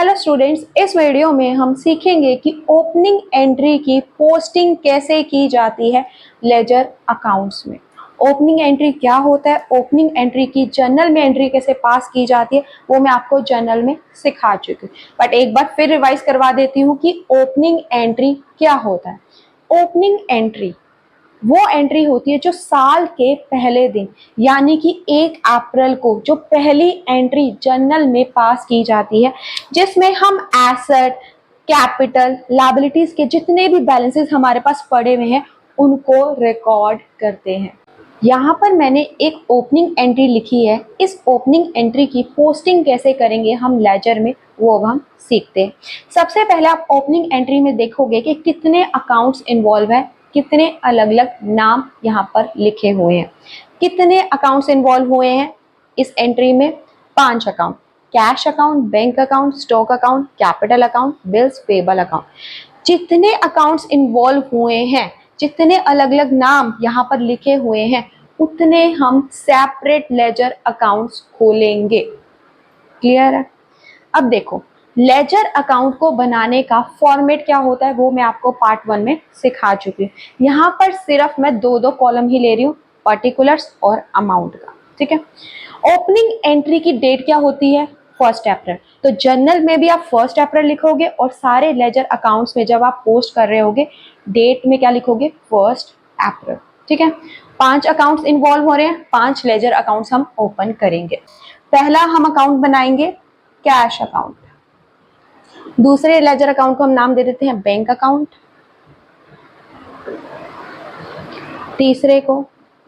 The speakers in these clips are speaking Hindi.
हेलो स्टूडेंट्स, इस वीडियो में हम सीखेंगे कि ओपनिंग एंट्री की पोस्टिंग कैसे की जाती है लेजर अकाउंट्स में। ओपनिंग एंट्री क्या होता है, ओपनिंग एंट्री की जर्नल में एंट्री कैसे पास की जाती है, वो मैं आपको जर्नल में सिखा चुकी हूँ। बट एक बार फिर रिवाइज करवा देती हूँ कि ओपनिंग एंट्री क्या होता है। ओपनिंग एंट्री वो एंट्री होती है जो साल के पहले दिन यानी कि 1 अप्रैल को जो पहली एंट्री जर्नल में पास की जाती है, जिसमें हम एसेट, कैपिटल, लायबिलिटीज के जितने भी बैलेंसेस हमारे पास पड़े हुए हैं उनको रिकॉर्ड करते हैं। यहाँ पर मैंने एक ओपनिंग एंट्री लिखी है। इस ओपनिंग एंट्री की पोस्टिंग कैसे करेंगे हम लेजर में, वो अब हम सीखते हैं। सबसे पहले आप ओपनिंग एंट्री में देखोगे कि कितने अकाउंट्स इन्वॉल्व है, कितने अलग अलग नाम यहाँ पर लिखे हुए हैं। कितने अकाउंट्स इन्वॉल्व हुए हैं इस एंट्री में? 5 account, cash account, bank account, stock account, capital account, bills payable account. जितने अकाउंट्स इन्वॉल्व हुए हैं, जितने अलग अलग नाम यहाँ पर लिखे हुए हैं, उतने हम सेपरेट लेजर अकाउंट्स खोलेंगे। क्लियर है? अब देखो, लेजर अकाउंट को बनाने का फॉर्मेट क्या होता है वो मैं आपको पार्ट 1 में सिखा चुकी हूँ। यहाँ पर सिर्फ मैं दो कॉलम ही ले रही हूँ, पर्टिकुलर्स और अमाउंट का। ठीक है। ओपनिंग एंट्री की डेट क्या होती है? 1 अप्रैल। तो जर्नल में भी आप 1 अप्रैल लिखोगे और सारे लेजर अकाउंट्स में जब आप पोस्ट कर रहे होगे डेट में क्या लिखोगे? 1 अप्रैल। ठीक है। 5 अकाउंट्स इन्वॉल्व हो रहे हैं, 5 लेजर अकाउंट्स हम ओपन करेंगे। पहला हम अकाउंट बनाएंगे कैश अकाउंट। दूसरे लेजर अकाउंट को हम नाम दे देते हैं बैंक अकाउंट। तीसरे को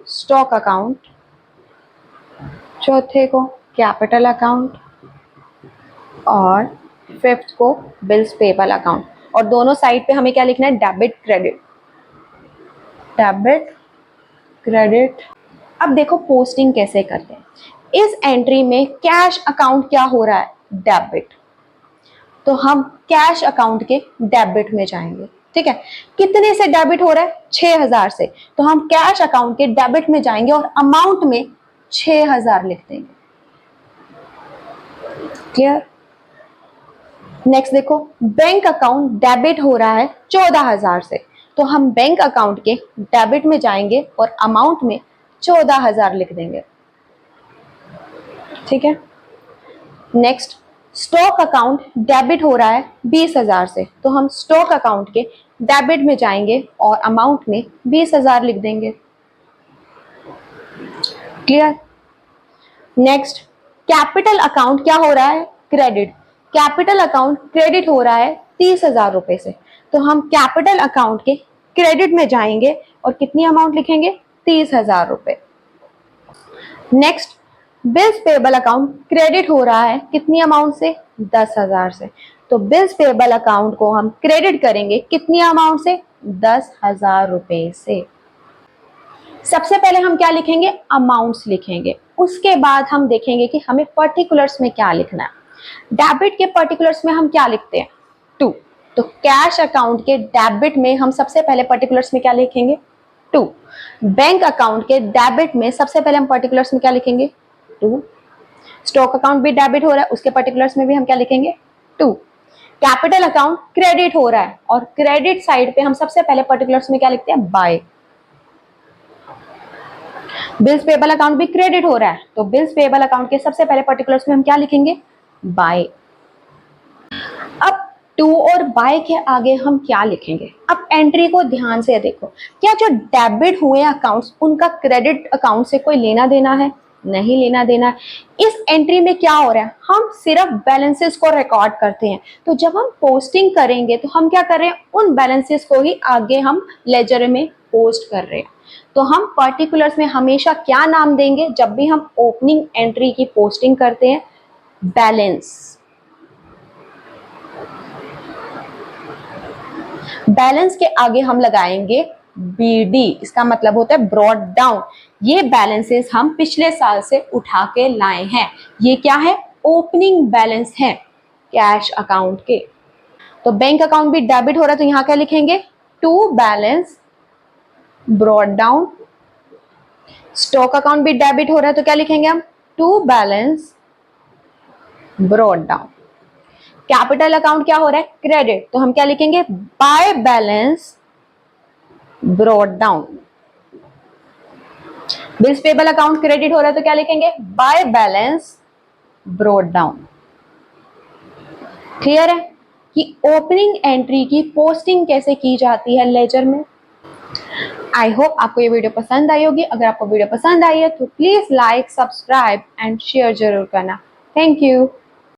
स्टॉक अकाउंट। चौथे को कैपिटल अकाउंट और फिफ्थ को बिल्स पेबल अकाउंट। और दोनों साइड पे हमें क्या लिखना है? Debit credit, debit credit. अब देखो पोस्टिंग कैसे करते हैं। इस एंट्री में कैश अकाउंट क्या हो रहा है? डेबिट। तो हम कैश अकाउंट के डेबिट में जाएंगे। ठीक है। कितने से डेबिट हो रहा है? 6000 से। तो हम कैश अकाउंट के डेबिट में जाएंगे और अमाउंट में 6000 लिख देंगे। क्लियर? नेक्स्ट देखो, बैंक अकाउंट डेबिट हो रहा है 14000 से। तो हम बैंक अकाउंट के डेबिट में जाएंगे और अमाउंट में 14000 लिख देंगे। ठीक है। नेक्स्ट, स्टॉक अकाउंट डेबिट हो रहा है 20000 से। तो हम स्टॉक अकाउंट के डेबिट में जाएंगे और अमाउंट में 20000 लिख देंगे। क्लियर? नेक्स्ट, कैपिटल अकाउंट क्या हो रहा है? क्रेडिट। कैपिटल अकाउंट क्रेडिट हो रहा है 30000 रुपए से। तो हम कैपिटल अकाउंट के क्रेडिट में जाएंगे और कितनी अमाउंट लिखेंगे? 30000 रुपए। Next, bills payable account credit हो रहा है कितनी अमाउंट से? 10000 से। तो बिल्स पेबल अकाउंट को हम क्रेडिट करेंगे कितनी अमाउंट से? 10000 रुपए से। सबसे पहले हम क्या लिखेंगे? अमाउंट्स लिखेंगे। उसके बाद हम देखेंगे कि हमें पर्टिकुलर्स में क्या लिखना है। डेबिट के पर्टिकुलर्स में हम क्या लिखते हैं? 2। तो कैश अकाउंट के डेबिट में हम सबसे पहले पर्टिकुलर्स में क्या लिखेंगे? 2। बैंक अकाउंट के डेबिट में सबसे पहले हम पर्टिकुलर्स में क्या लिखेंगे? 2। स्टॉक अकाउंट भी डेबिट हो रहा है, उसके पर्टिकुलर्स में भी हम क्या लिखेंगे? 2। कैपिटल अकाउंट क्रेडिट हो रहा है और क्रेडिट साइड पे हम सबसे पहले पर्टिकुलर्स में क्या लिखते हैं? बाय। बिल्स पेबल अकाउंट भी क्रेडिट हो रहा है, तो बिल्स पेबल अकाउंट के सबसे पहले पर्टिकुलर्स में हम क्या लिखेंगे? बाय। अब टू और बाय के आगे हम क्या लिखेंगे? अब एंट्री को ध्यान से देखो। क्या जो डेबिट हुए अकाउंट्स उनका क्रेडिट अकाउंट से कोई लेना देना है? नहीं लेना देना। इस एंट्री में क्या हो रहा है? हम सिर्फ बैलेंसेस को रिकॉर्ड करते हैं। तो जब हम पोस्टिंग करेंगे तो हम क्या कर रहे हैं? उन बैलेंसेस को ही आगे हम लेजर में पोस्ट कर रहे हैं। तो हम पर्टिकुलर्स में हमेशा क्या नाम देंगे जब भी हम ओपनिंग एंट्री की पोस्टिंग करते हैं? बैलेंस। बैलेंस के आगे हम लगाएंगे BD। इसका मतलब होता है ब्रॉट डाउन। ये बैलेंसेस हम पिछले साल से उठा के लाए हैं। ये क्या है? ओपनिंग बैलेंस है कैश अकाउंट के। तो बैंक अकाउंट भी डेबिट हो रहा है, तो यहां क्या लिखेंगे? To balance brought down. Stock account भी डेबिट हो रहा है, तो क्या लिखेंगे हम? To balance brought down. Capital account क्या हो रहा है, क्रेडिट, तो हम क्या लिखेंगे, by balance brought down. Bills payable account credit हो रहा है तो क्या लिखेंगे, by balance brought down. Clear है कि ओपनिंग एंट्री की पोस्टिंग कैसे की जाती है लेजर में। आई होप आपको ये वीडियो पसंद आई होगी। अगर आपको वीडियो पसंद आई है तो please like, subscribe and share जरूर करना। Thank you.